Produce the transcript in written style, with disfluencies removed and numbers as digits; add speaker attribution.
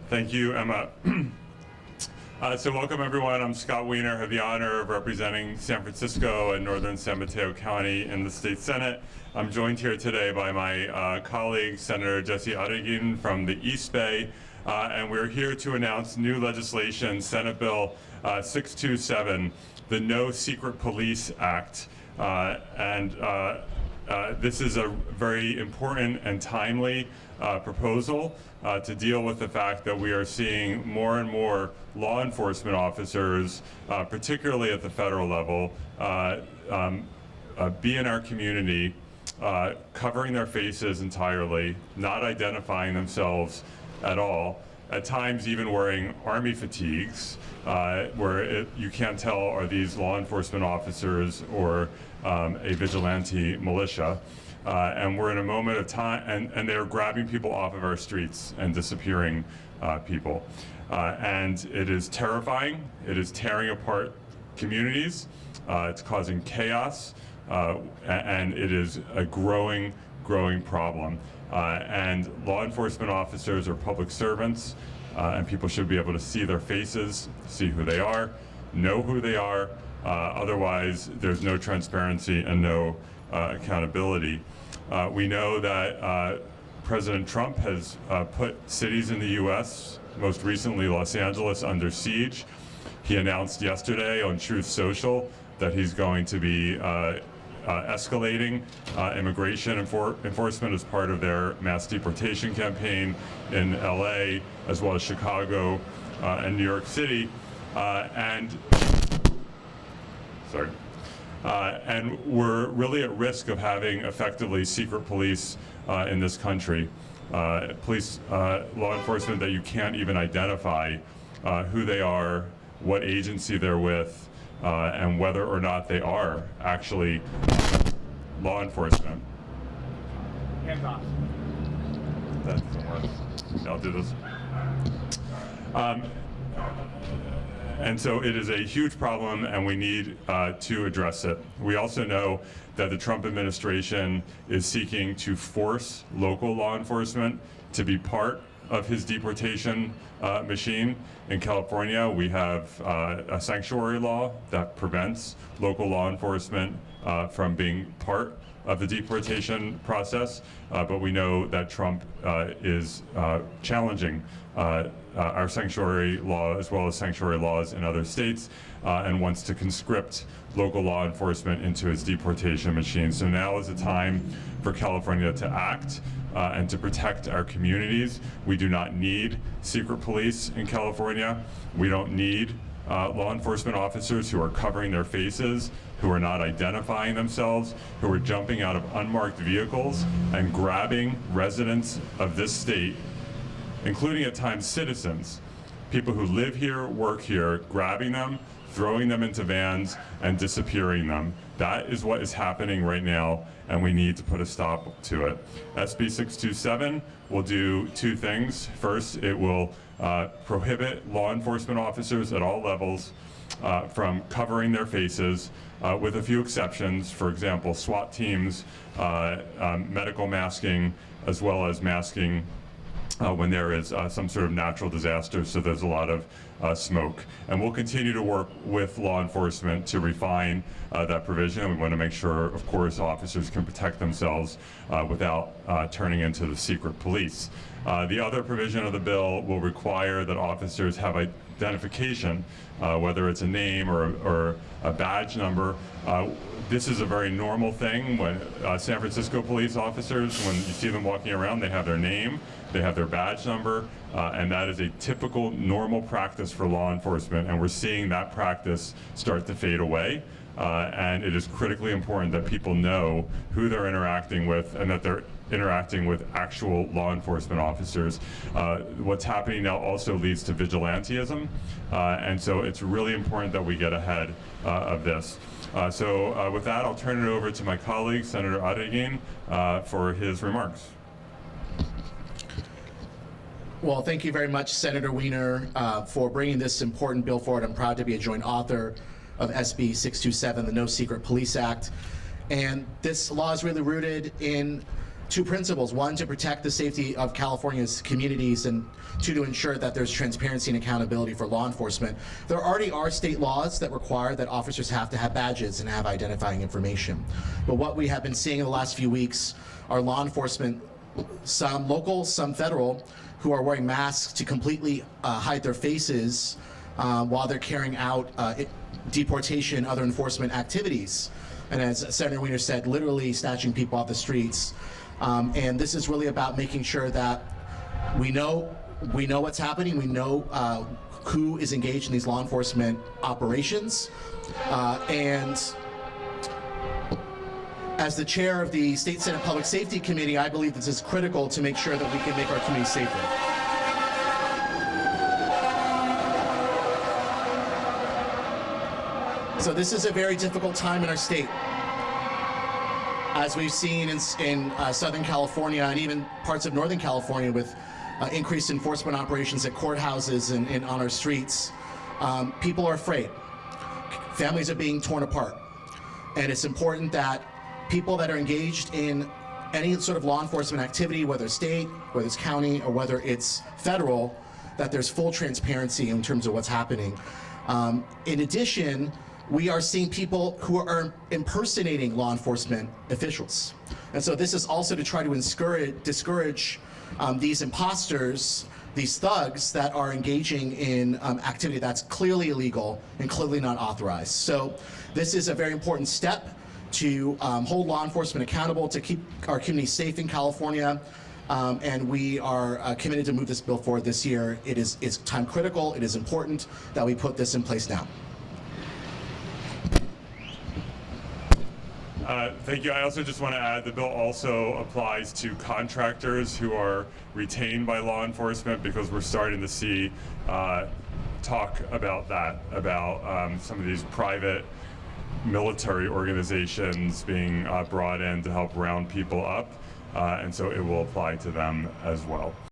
Speaker 1: Thank you, Emma. So welcome everyone. I'm Scott Wiener. I have the honor of representing San Francisco and Northern San Mateo County in the State Senate. I'm joined here today by my colleague, Senator Jesse Arrequin from the East Bay, and we're here to announce new legislation, Senate Bill 627, the No Secret Police Act. This is a very important and timely proposal to deal with the fact that we are seeing more and more law enforcement officers, particularly at the federal level, be in our community, covering their faces entirely, not identifying themselves at all, at times even wearing army fatigues, where you can't tell are these law enforcement officers or a vigilante militia. And we're in a moment of time, and they're grabbing people off of our streets and disappearing people. And it is terrifying. It is tearing apart communities. It's causing chaos, and it is a growing problem. And law enforcement officers are public servants, and people should be able to see their faces, see who they are, know who they are. Otherwise, there's no transparency and no accountability. We know that President Trump has put cities in the U.S., most recently Los Angeles, under siege. He announced yesterday on Truth Social that he's going to be escalating immigration enforcement as part of their mass deportation campaign in LA, as well as Chicago and New York City. And we're really at risk of having effectively secret police in this country. Police, law enforcement that you can't even identify who they are, what agency they're with, and whether or not they are actually law enforcement.
Speaker 2: Hands off.
Speaker 1: That doesn't work. I'll do this. And so it is a huge problem, and we need to address it. We also know that the Trump administration is seeking to force local law enforcement to be part of his deportation machine. In California, we have a sanctuary law that prevents local law enforcement from being part of the deportation process, but we know that Trump is challenging our sanctuary law as well as sanctuary laws in other states, and wants to conscript local law enforcement into its deportation machine. So now is the time for California to act and to protect our communities. We do not need secret police in California. We don't need law enforcement officers who are covering their faces, who are not identifying themselves, who are jumping out of unmarked vehicles and grabbing residents of this state, including at times citizens, people who live here, work here, grabbing them, throwing them into vans, and disappearing them. That is what is happening right now, and we need to put a stop to it. SB 627 will do two things. First, it will prohibit law enforcement officers at all levels from covering their faces, with a few exceptions. For example, SWAT teams, medical masking, as well as masking when there is some sort of natural disaster, so there's a lot of smoke. And we'll continue to work with law enforcement to refine that provision. We want to make sure, of course, officers can protect themselves without turning into the secret police. The other provision of the bill will require that officers have identification, whether it's a name or a badge number. This is a very normal thing when San Francisco police officers, when you see them walking around, they have their name, they have their badge number, and that is a typical normal practice for law enforcement, and we're seeing that practice start to fade away. And it is critically important that people know who they're interacting with and that they're interacting with actual law enforcement officers. What's happening now also leads to vigilantism, and so it's really important that we get ahead of this. So with that, I'll turn it over to my colleague, Senator Arrequin, for his remarks.
Speaker 2: Well, thank you very much, Senator Wiener, for bringing this important bill forward. I'm proud to be a joint author of SB 627, the No Secret Police Act. And this law is really rooted in two principles: one, to protect the safety of California's communities, and two, to ensure that there's transparency and accountability for law enforcement. There already are state laws that require that officers have to have badges and have identifying information. But what we have been seeing in the last few weeks are law enforcement, some local, some federal, who are wearing masks to completely hide their faces while they're carrying out deportation, other enforcement activities. And as Senator Wiener said, literally snatching people off the streets. And this is really about making sure that we know what's happening. We know who is engaged in these law enforcement operations. And as the chair of the State Senate Public Safety Committee, I believe this is critical to make sure that we can make our community safer. So this is a very difficult time in our state. As we've seen in Southern California and even parts of Northern California, with increased enforcement operations at courthouses and on our streets, people are afraid. Families are being torn apart. And it's important that people that are engaged in any sort of law enforcement activity, whether it's state, whether it's county, or whether it's federal, that there's full transparency in terms of what's happening. In addition, we are seeing people who are impersonating law enforcement officials. And so this is also to try to discourage these imposters, these thugs that are engaging in activity that's clearly illegal and clearly not authorized. So this is a very important step to hold law enforcement accountable, to keep our community safe in California. And we are committed to move this bill forward this year. It's time critical. It is important that we put this in place now.
Speaker 1: Thank you. I also just want to add the bill also applies to contractors who are retained by law enforcement, because we're starting to see talk about that, about some of these private military organizations being brought in to help round people up. And so it will apply to them as well.